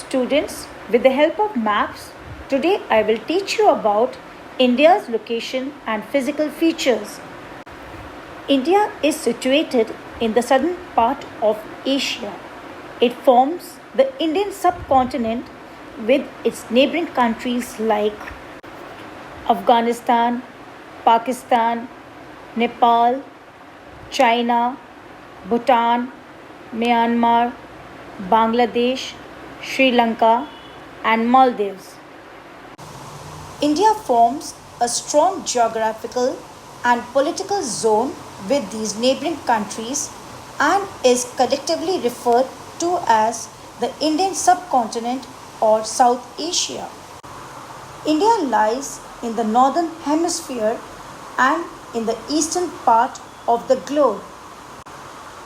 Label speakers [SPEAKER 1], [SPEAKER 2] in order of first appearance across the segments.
[SPEAKER 1] Students, with the help of maps, today I will teach you about India's location and physical features. India is situated in the southern part of Asia. It forms the Indian subcontinent with its neighboring countries like Afghanistan, Pakistan, Nepal, China, Bhutan, Myanmar, Bangladesh, Sri Lanka, and Maldives. India forms a strong geographical and political zone with these neighboring countries and is collectively referred to as the Indian subcontinent or South Asia. India lies in the northern hemisphere and in the eastern part of the globe.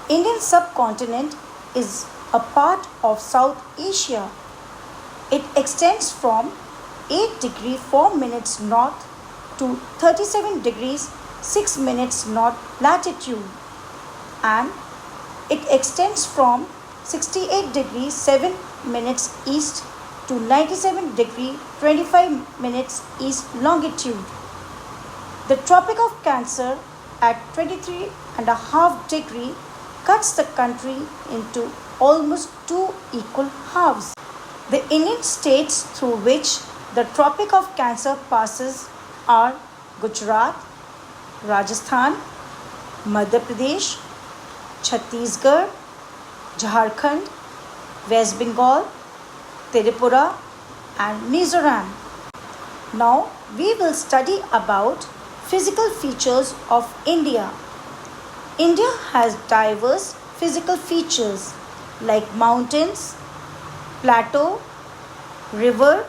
[SPEAKER 1] Indian subcontinent is a part of South Asia. It extends from 8 degrees 4 minutes north to 37 degrees 6 minutes north latitude, and it extends from 68 degrees 7 minutes east to 97 degrees 25 minutes east longitude. The Tropic of Cancer at 23.5 degrees cuts the country into almost two equal halves. The Indian states through which the Tropic of Cancer passes are Gujarat, Rajasthan, Madhya Pradesh, Chhattisgarh, Jharkhand, West Bengal, Tripura, and Mizoram. Now we will study about physical features of India. India has diverse physical features like mountains, plateau, river,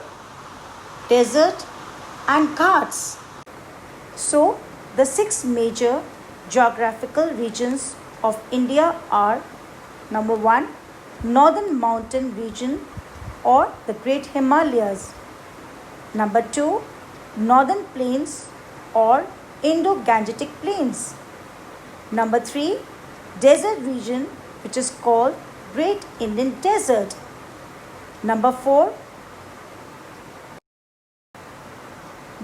[SPEAKER 1] desert, and ghats. So, the six major geographical regions of India are: number 1, Northern Mountain Region or the Great Himalayas. Number 2, Northern Plains or Indo-Gangetic Plains. Number 3, Desert Region, which is called Great Indian Desert. Number 4,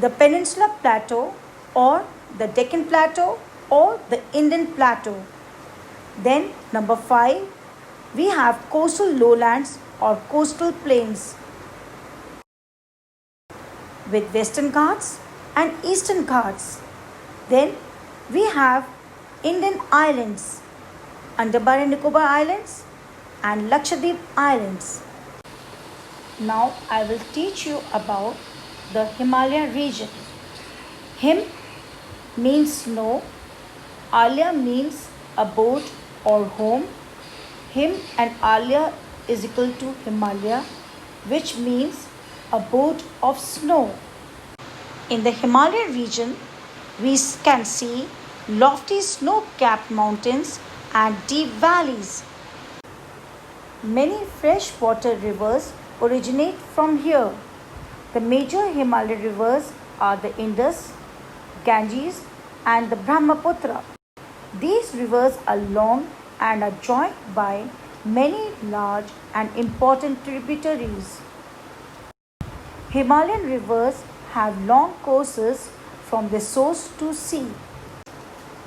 [SPEAKER 1] the Peninsula Plateau or the Deccan Plateau or the Indian Plateau. Then number 5, we have coastal lowlands or coastal plains with Western Ghats and Eastern Ghats. Then we have Indian Islands, Andaman and Nicobar Islands and Lakshadweep Islands. Now I will teach you about the Himalayan region. Him means snow, Alya means abode or home. Him and Alya is equal to Himalaya, which means abode of snow. In the Himalayan region, we can see lofty snow-capped mountains and deep valleys. Many freshwater rivers originate from here. The major Himalayan rivers are the Indus, Ganges, and the Brahmaputra. These rivers are long and are joined by many large and important tributaries. Himalayan rivers have long courses from the source to sea.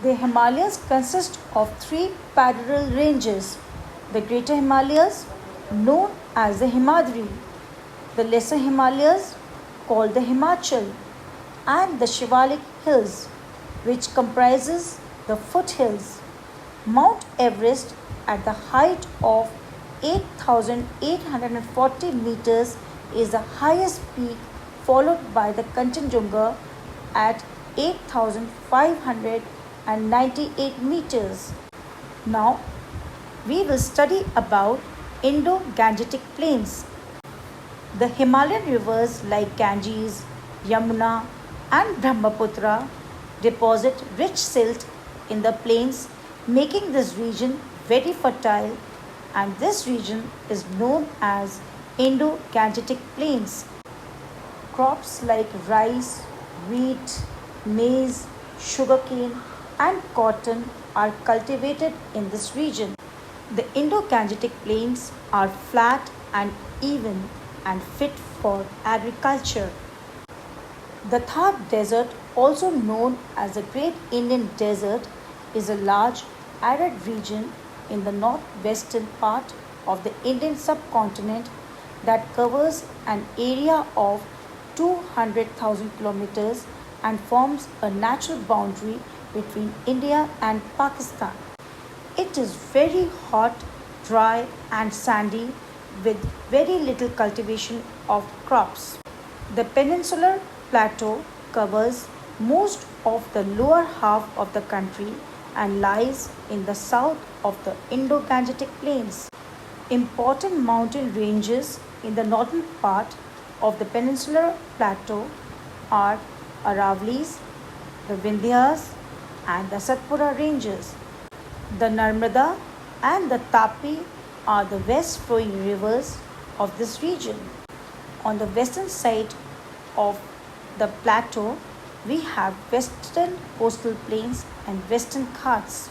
[SPEAKER 1] The Himalayas consist of 3 parallel ranges: the Greater Himalayas, known as the Himadri, the Lesser Himalayas, called the Himachal, and the Shivalik Hills, which comprises the foothills. Mount Everest at the height of 8,840 meters is the highest peak, followed by the Kanchenjunga at 8,598 meters. Now we will study about Indo-Gangetic Plains. The Himalayan rivers like Ganges, Yamuna, and Brahmaputra deposit rich silt in the plains, making this region very fertile, and this region is known as Indo-Gangetic Plains. Crops like rice, wheat, maize, sugarcane, and cotton are cultivated in this region. The Indo-Gangetic plains are flat and even and fit for agriculture. The Thar Desert, also known as the Great Indian Desert, is a large arid region in the northwestern part of the Indian subcontinent that covers an area of 200,000 kilometers and forms a natural boundary between India and Pakistan. It is very hot, dry, and sandy with very little cultivation of crops. The peninsular plateau covers most of the lower half of the country and lies in the south of the Indo Gangetic Plains. Important mountain ranges in the northern part of the peninsular plateau are Aravallis, the Vindhyas, and the Satpura ranges. The Narmada and the Tapi are the west flowing rivers of this region. On the western side of the plateau, we have western coastal plains and western Ghats.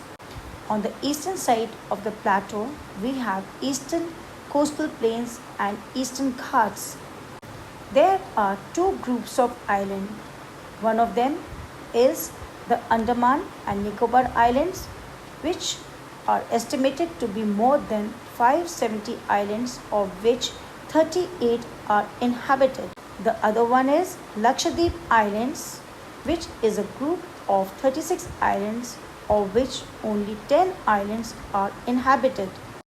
[SPEAKER 1] On the eastern side of the plateau, we have eastern coastal plains and eastern Ghats. There are two groups of islands. One of them is the Andaman and Nicobar Islands, which are estimated to be more than 570 islands, of which 38 are inhabited. The other one is Lakshadweep Islands, which is a group of 36 islands, of which only 10 islands are inhabited.